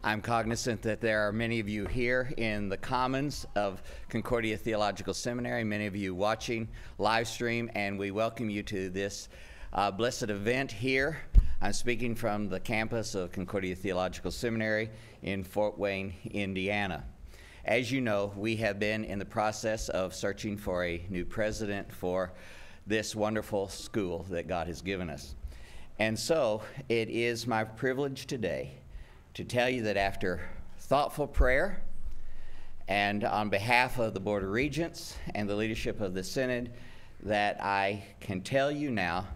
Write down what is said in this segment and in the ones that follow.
I'm cognizant that there are many of you here in the Commons of Concordia Theological Seminary, many of you watching live stream, and we welcome you to this blessed event here. I'm speaking from the campus of Concordia Theological Seminary in Fort Wayne, Indiana. As you know, we have been in the process of searching for a new president for this wonderful school that God has given us. And so it is my privilege today to tell you that after thoughtful prayer and on behalf of the Board of Regents and the leadership of the Synod, that I can tell you now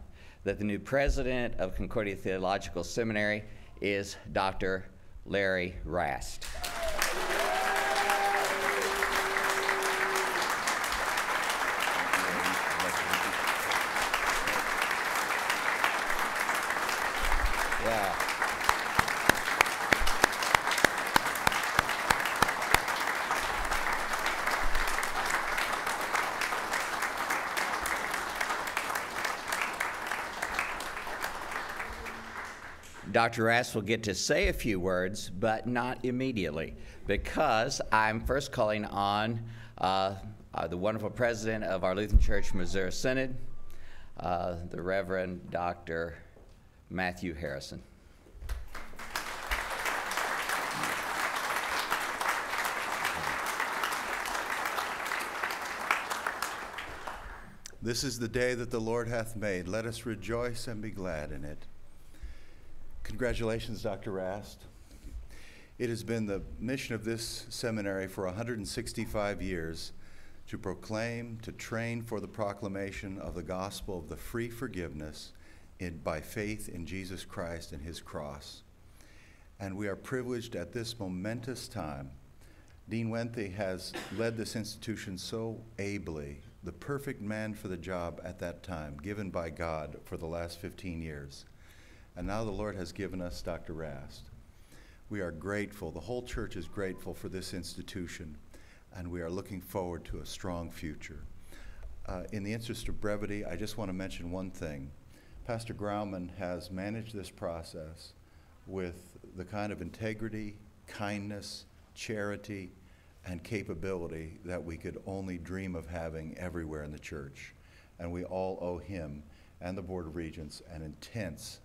that the new president of Concordia Theological Seminary is Dr. Larry Rast. Yeah. Dr. Rast will get to say a few words, but not immediately, because I'm first calling on the wonderful president of our Lutheran Church Missouri Synod, the Reverend Dr. Matthew Harrison. This is the day that the Lord hath made. Let us rejoice and be glad in it. Congratulations, Dr. Rast. It has been the mission of this seminary for 165 years to proclaim, to train for the proclamation of the gospel of the free forgiveness by faith in Jesus Christ and his cross. And we are privileged at this momentous time. Dean Wenthe has led this institution so ably, the perfect man for the job at that time, given by God for the last 15 years. And now the Lord has given us Dr. Rast. We are grateful, the whole church is grateful for this institution, and we are looking forward to a strong future. In the interest of brevity, I just want to mention one thing. Pastor Grauman has managed this process with the kind of integrity, kindness, charity, and capability that we could only dream of having everywhere in the church. And we all owe him and the Board of Regents an intense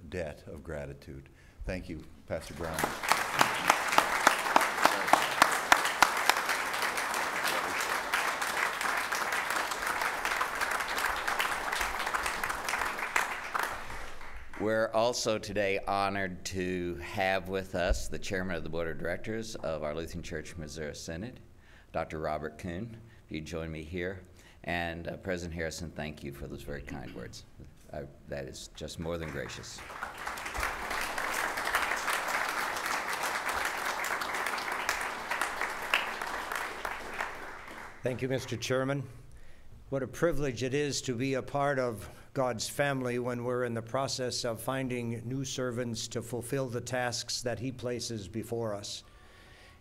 debt of gratitude. Thank you, Pastor Grauman. We're also today honored to have with us the chairman of the board of directors of our Lutheran Church Missouri Synod, Dr. Robert Kuhn. If you'd join me here. And President Harrison, thank you for those very kind words. That is just more than gracious. Thank you, Mr. Chairman. What a privilege it is to be a part of God's family when we're in the process of finding new servants to fulfill the tasks that he places before us.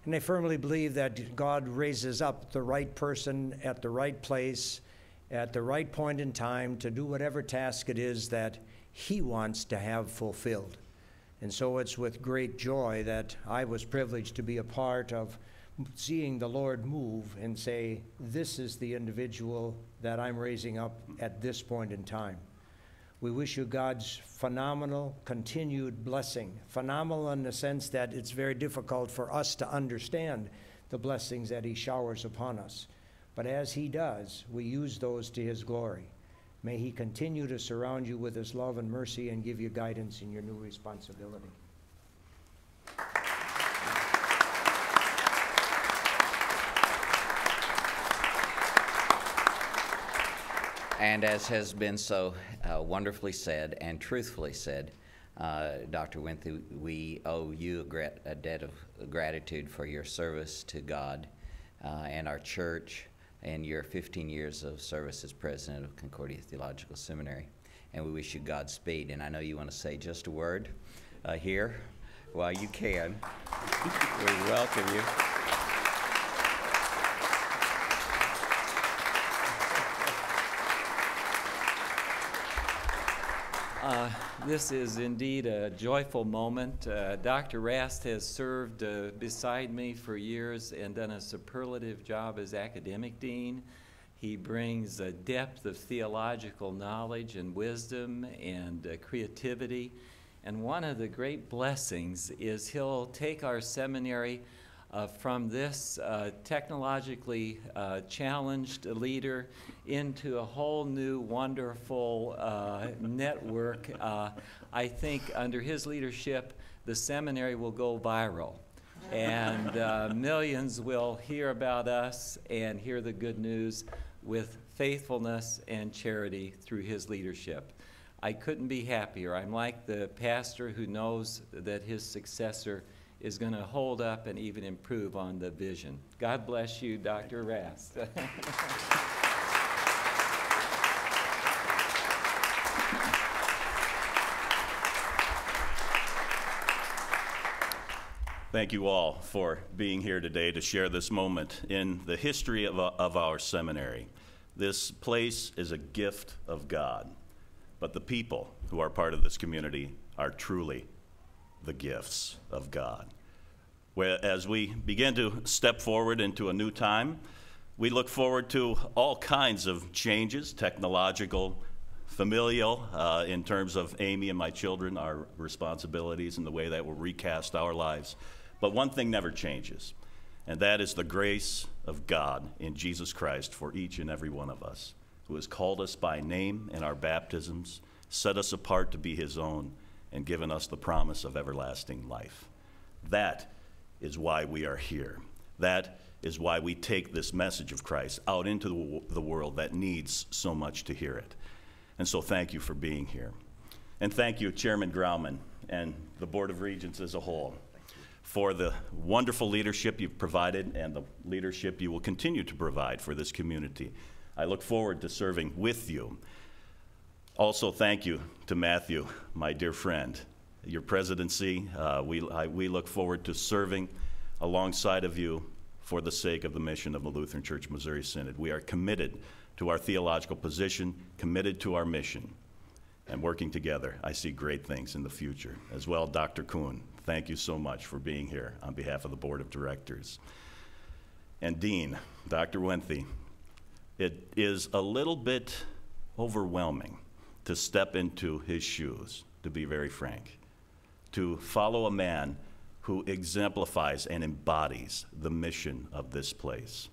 And I firmly believe that God raises up the right person at the right place, at the right point in time to do whatever task it is that he wants to have fulfilled. And so it's with great joy that I was privileged to be a part of seeing the Lord move and say, this is the individual that I'm raising up at this point in time. We wish you God's phenomenal continued blessing. Phenomenal in the sense that it's very difficult for us to understand the blessings that he showers upon us. But as he does, we use those to his glory. May he continue to surround you with his love and mercy and give you guidance in your new responsibility. And as has been so wonderfully said and truthfully said, Dr. Wenthe, we owe you a debt of gratitude for your service to God and our church and your 15 years of service as president of Concordia Theological Seminary. And we wish you Godspeed. And I know you want to say just a word here. Well, you can. We welcome you. This is indeed a joyful moment. Dr. Rast has served beside me for years and done a superlative job as academic dean. He brings a depth of theological knowledge and wisdom and creativity. And one of the great blessings is he'll take our seminary from this technologically challenged leader into a whole new wonderful network. I think under his leadership, the seminary will go viral. And millions will hear about us and hear the good news with faithfulness and charity through his leadership. I couldn't be happier. I'm like the pastor who knows that his successor is going to hold up and even improve on the vision. God bless you, Dr. Rast. Thank you all for being here today to share this moment in the history of our seminary. This place is a gift of God, but the people who are part of this community are truly the gifts of God. As we begin to step forward into a new time, we look forward to all kinds of changes, technological, familial, in terms of Amy and my children, our responsibilities and the way that will recast our lives. But one thing never changes, and that is the grace of God in Jesus Christ for each and every one of us, who has called us by name in our baptisms, set us apart to be his own, and given us the promise of everlasting life. That is why we are here. That is why we take this message of Christ out into the world that needs so much to hear it. And so thank you for being here. And thank you, Chairman Grauman and the Board of Regents as a whole, for the wonderful leadership you've provided and the leadership you will continue to provide for this community. I look forward to serving with you. Also, thank you to Matthew, my dear friend. Your presidency, we look forward to serving alongside of you for the sake of the mission of the Lutheran Church Missouri Synod. We are committed to our theological position, committed to our mission, and working together. I see great things in the future. As well, Dr. Kuhn, thank you so much for being here on behalf of the Board of Directors. And Dean, Dr. Wenthe, it is a little bit overwhelming to step into his shoes, to be very frank, to follow a man who exemplifies and embodies the mission of this place,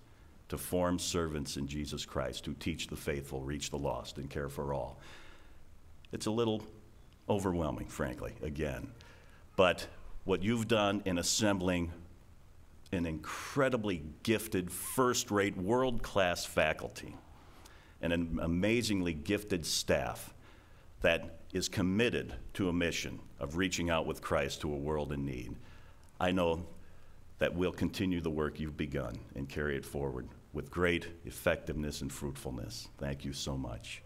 to form servants in Jesus Christ, who teach the faithful, reach the lost, and care for all. It's a little overwhelming, frankly, again. But what you've done in assembling an incredibly gifted, first-rate, world-class faculty and an amazingly gifted staff that is committed to a mission of reaching out with Christ to a world in need, I know that we'll continue the work you've begun and carry it forward with great effectiveness and fruitfulness. Thank you so much.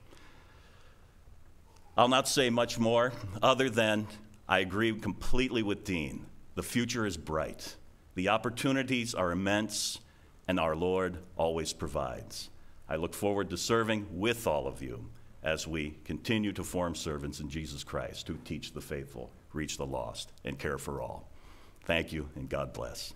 I'll not say much more other than I agree completely with Dean. The future is bright. The opportunities are immense, and our Lord always provides. I look forward to serving with all of you as we continue to form servants in Jesus Christ who teach the faithful, reach the lost, and care for all. Thank you, and God bless.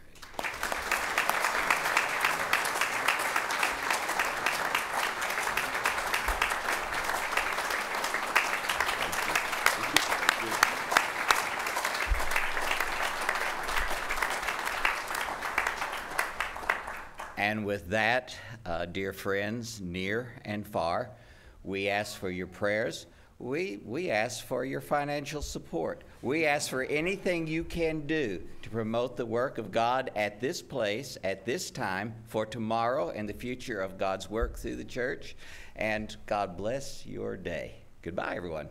And with that, dear friends, near and far, we ask for your prayers. We ask for your financial support. We ask for anything you can do to promote the work of God at this place, at this time, for tomorrow and the future of God's work through the church. And God bless your day. Goodbye, everyone.